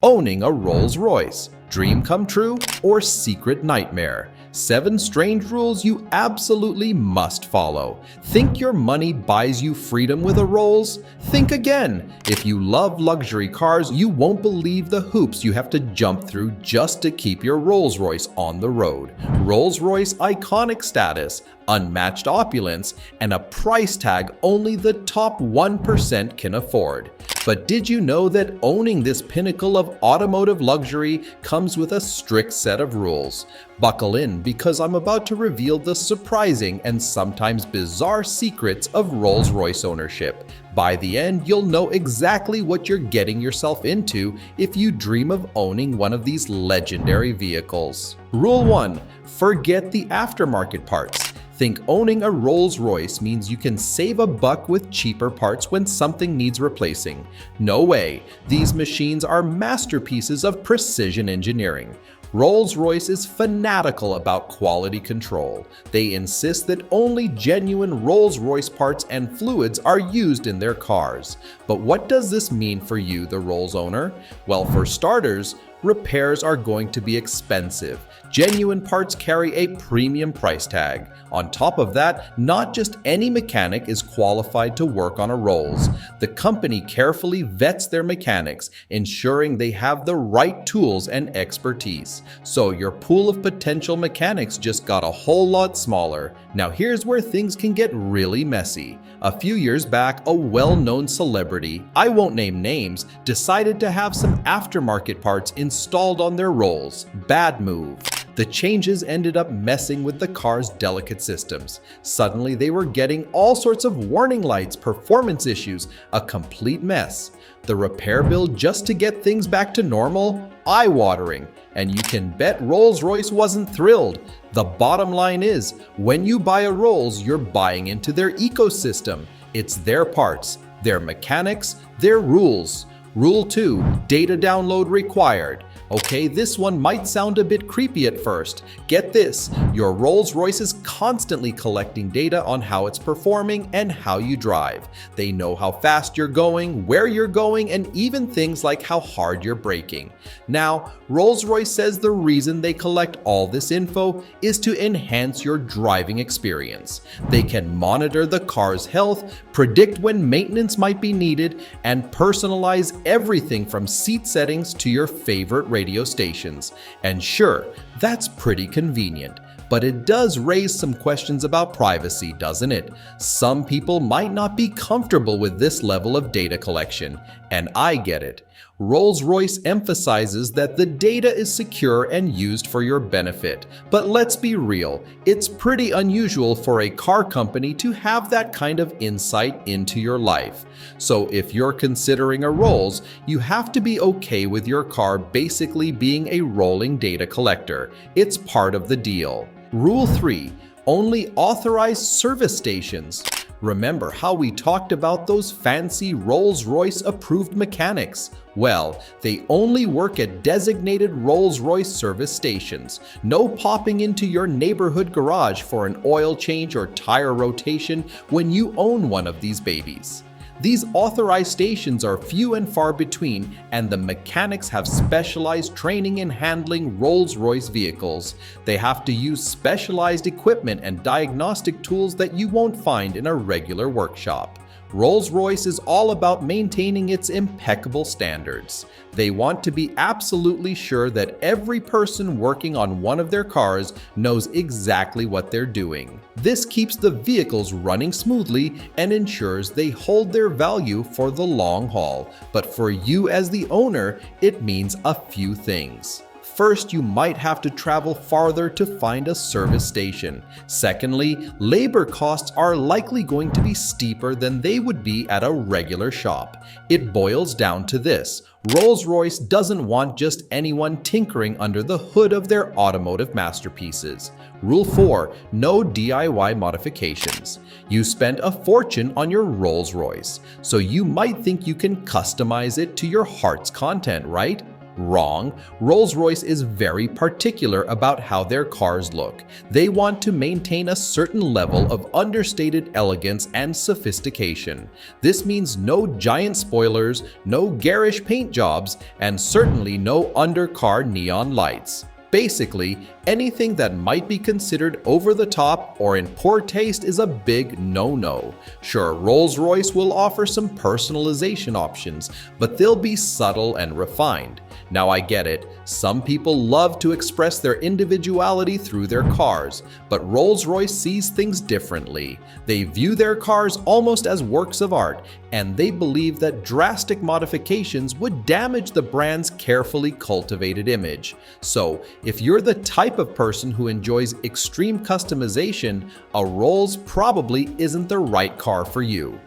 Owning a Rolls-Royce, dream come true or secret nightmare? 7 strange rules you absolutely must follow. Think your money buys you freedom with a Rolls? Think again. If you love luxury cars, you won't believe the hoops you have to jump through just to keep your Rolls-Royce on the road. Rolls-Royce iconic status, unmatched opulence, and a price tag only the top 1% can afford. But did you know that owning this pinnacle of automotive luxury comes with a strict set of rules? Buckle in, because I'm about to reveal the surprising and sometimes bizarre secrets of Rolls-Royce ownership. By the end, you'll know exactly what you're getting yourself into if you dream of owning one of these legendary vehicles. Rule 1. Forget the aftermarket parts. Think owning a Rolls-Royce means you can save a buck with cheaper parts when something needs replacing. No way. These machines are masterpieces of precision engineering. Rolls-Royce is fanatical about quality control. They insist that only genuine Rolls-Royce parts and fluids are used in their cars. But what does this mean for you, the Rolls owner? Well, for starters, repairs are going to be expensive. Genuine parts carry a premium price tag. On top of that, not just any mechanic is qualified to work on a Rolls. The company carefully vets their mechanics, ensuring they have the right tools and expertise. So your pool of potential mechanics just got a whole lot smaller. Now here's where things can get really messy. A few years back, a well-known celebrity, I won't name names, decided to have some aftermarket parts installed on their Rolls. Bad move. The changes ended up messing with the car's delicate systems. Suddenly, they were getting all sorts of warning lights, performance issues, a complete mess. The repair bill just to get things back to normal? Eye-watering. And you can bet Rolls-Royce wasn't thrilled. The bottom line is, when you buy a Rolls, you're buying into their ecosystem. It's their parts, their mechanics, their rules. Rule 2, data download required. Okay, this one might sound a bit creepy at first. Get this, your Rolls-Royce is constantly collecting data on how it's performing and how you drive. They know how fast you're going, where you're going, and even things like how hard you're braking. Now, Rolls-Royce says the reason they collect all this info is to enhance your driving experience. They can monitor the car's health, predict when maintenance might be needed, and personalize everything from seat settings to your favorite radio stations. And sure, that's pretty convenient. But it does raise some questions about privacy, doesn't it? Some people might not be comfortable with this level of data collection, and I get it. Rolls-Royce emphasizes that the data is secure and used for your benefit. But let's be real, it's pretty unusual for a car company to have that kind of insight into your life. So if you're considering a Rolls, you have to be okay with your car basically being a rolling data collector. It's part of the deal. Rule 3. Only authorized service stations. Remember how we talked about those fancy Rolls-Royce approved mechanics? Well, they only work at designated Rolls-Royce service stations. No popping into your neighborhood garage for an oil change or tire rotation when you own one of these babies. These authorized stations are few and far between, and the mechanics have specialized training in handling Rolls-Royce vehicles. They have to use specialized equipment and diagnostic tools that you won't find in a regular workshop. Rolls-Royce is all about maintaining its impeccable standards. They want to be absolutely sure that every person working on one of their cars knows exactly what they're doing. This keeps the vehicles running smoothly and ensures they hold their value for the long haul. But for you as the owner, it means a few things. First, you might have to travel farther to find a service station. Secondly, labor costs are likely going to be steeper than they would be at a regular shop. It boils down to this: Rolls-Royce doesn't want just anyone tinkering under the hood of their automotive masterpieces. Rule 4. No DIY modifications. You spent a fortune on your Rolls-Royce, so you might think you can customize it to your heart's content, right? Wrong. Rolls-Royce is very particular about how their cars look. They want to maintain a certain level of understated elegance and sophistication. This means no giant spoilers, no garish paint jobs, and certainly no undercar neon lights. Basically, anything that might be considered over the top or in poor taste is a big no-no. Sure, Rolls-Royce will offer some personalization options, but they'll be subtle and refined. Now I get it, some people love to express their individuality through their cars, but Rolls-Royce sees things differently. They view their cars almost as works of art, and they believe that drastic modifications would damage the brand's carefully cultivated image. So, if you're the type of person who enjoys extreme customization, a Rolls probably isn't the right car for you.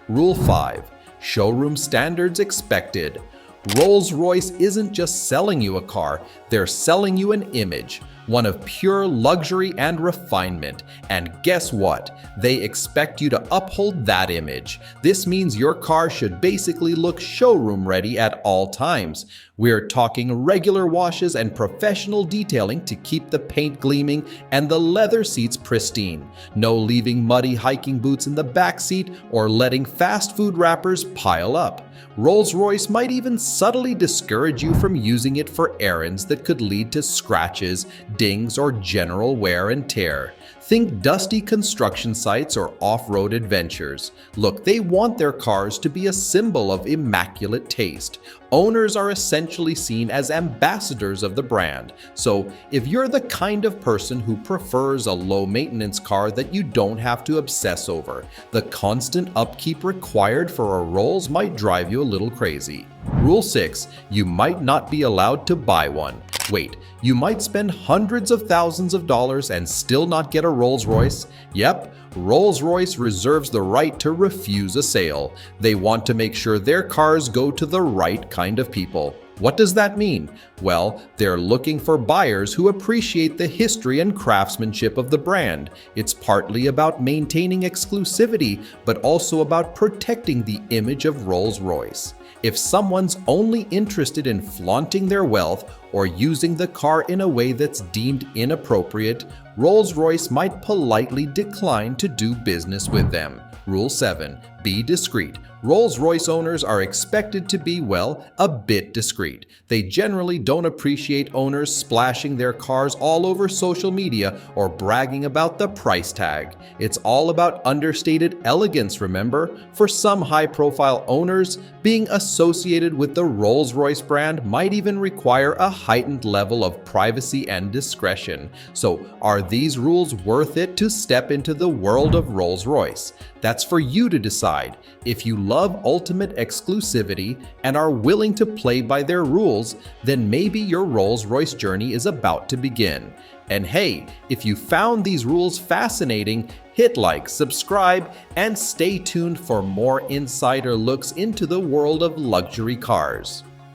Rule 5. Showroom standards expected. Rolls-Royce isn't just selling you a car, they're selling you an image, one of pure luxury and refinement. And guess what? They expect you to uphold that image. This means your car should basically look showroom ready at all times. We're talking regular washes and professional detailing to keep the paint gleaming and the leather seats pristine. No leaving muddy hiking boots in the back seat or letting fast food wrappers pile up. Rolls-Royce might even subtly discourage you from using it for errands that could lead to scratches, dings, or general wear and tear. Think dusty construction sites or off-road adventures. Look, they want their cars to be a symbol of immaculate taste. Owners are essentially seen as ambassadors of the brand. So, if you're the kind of person who prefers a low-maintenance car that you don't have to obsess over, the constant upkeep required for a Rolls might drive you a little crazy. Rule 6. You might not be allowed to buy one. Wait, you might spend hundreds of thousands of dollars and still not get a Rolls-Royce? Yep, Rolls-Royce reserves the right to refuse a sale. They want to make sure their cars go to the right kind of people. What does that mean? Well, they're looking for buyers who appreciate the history and craftsmanship of the brand. It's partly about maintaining exclusivity, but also about protecting the image of Rolls-Royce. If someone's only interested in flaunting their wealth or using the car in a way that's deemed inappropriate, Rolls-Royce might politely decline to do business with them. Rule 7. Be discreet. Rolls-Royce owners are expected to be, well, a bit discreet. They generally don't appreciate owners splashing their cars all over social media or bragging about the price tag. It's all about understated elegance, remember? For some high-profile owners, being associated with the Rolls-Royce brand might even require a heightened level of privacy and discretion. So, are these rules worth it to step into the world of Rolls-Royce? That's for you to decide. If you love ultimate exclusivity and are willing to play by their rules, then maybe your Rolls-Royce journey is about to begin. And hey, if you found these rules fascinating, hit like, subscribe, and stay tuned for more insider looks into the world of luxury cars.